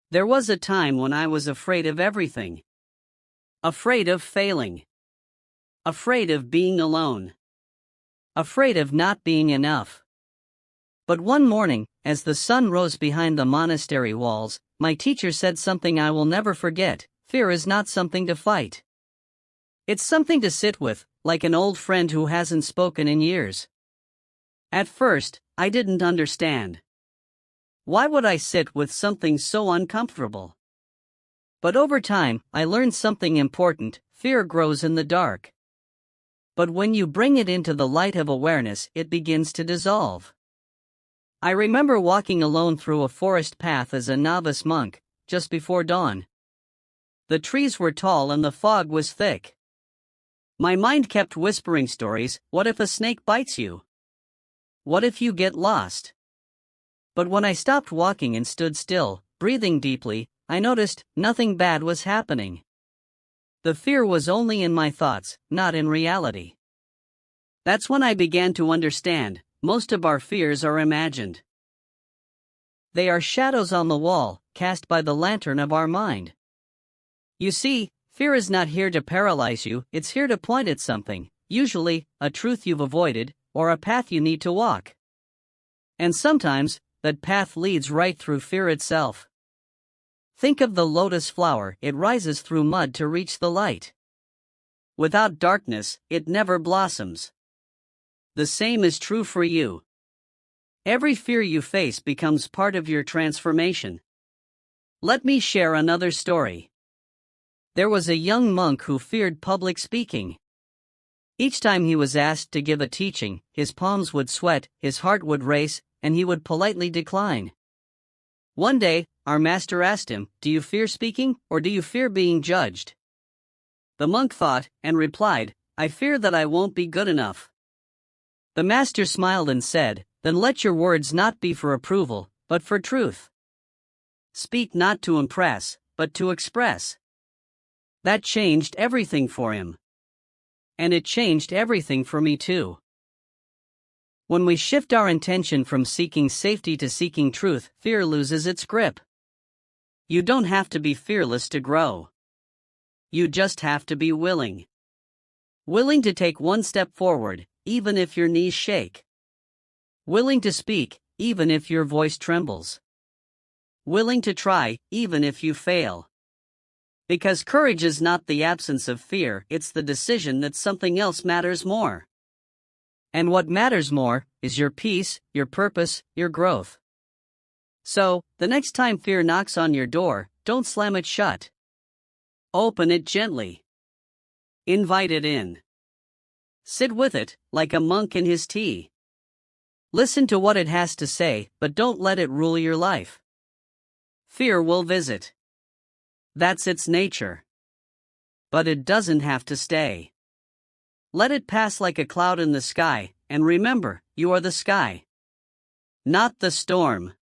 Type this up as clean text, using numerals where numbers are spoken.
There was a time when I was afraid of everything. Afraid of failing. Afraid of being alone. Afraid of not being enough. But one morning, as the sun rose behind the monastery walls, my teacher said something I will never forget: fear is not something to fight. It's something to sit with, like an old friend who hasn't spoken in years. At first, I didn't understand. Why would I sit with something so uncomfortable? But over time, I learned something important: fear grows in the dark. But when you bring it into the light of awareness, it begins to dissolve. I remember walking alone through a forest path as a novice monk, just before dawn. The trees were tall and the fog was thick. My mind kept whispering stories. What if a snake bites you? What if you get lost? But when I stopped walking and stood still, breathing deeply, I noticed nothing bad was happening. The fear was only in my thoughts, not in reality. That's when I began to understand: most of our fears are imagined. They are shadows on the wall, cast by the lantern of our mind. You see, fear is not here to paralyze you, it's here to point at something, usually a truth you've avoided, or a path you need to walk. And sometimes, that path leads right through fear itself. Think of the lotus flower: it rises through mud to reach the light. Without darkness, it never blossoms. The same is true for you. Every fear you face becomes part of your transformation. Let me share another story. There was a young monk who feared public speaking. Each time he was asked to give a teaching, his palms would sweat, his heart would race, and he would politely decline. One day, our master asked him, "Do you fear speaking, or do you fear being judged?" The monk thought, and replied, "I fear that I won't be good enough." The master smiled and said, "Then let your words not be for approval, but for truth. Speak not to impress, but to express." That changed everything for him. And it changed everything for me too. When we shift our intention from seeking safety to seeking truth, fear loses its grip. You don't have to be fearless to grow. You just have to be willing. Willing to take one step forward, even if your knees shake. Willing to speak, even if your voice trembles. Willing to try, even if you fail. Because courage is not the absence of fear, it's the decision that something else matters more. And what matters more is your peace, your purpose, your growth. So, the next time fear knocks on your door, don't slam it shut. Open it gently. Invite it in. Sit with it, like a monk in his tea. Listen to what it has to say, but don't let it rule your life. Fear will visit. That's its nature. But it doesn't have to stay. Let it pass like a cloud in the sky, and remember, you are the sky, not the storm.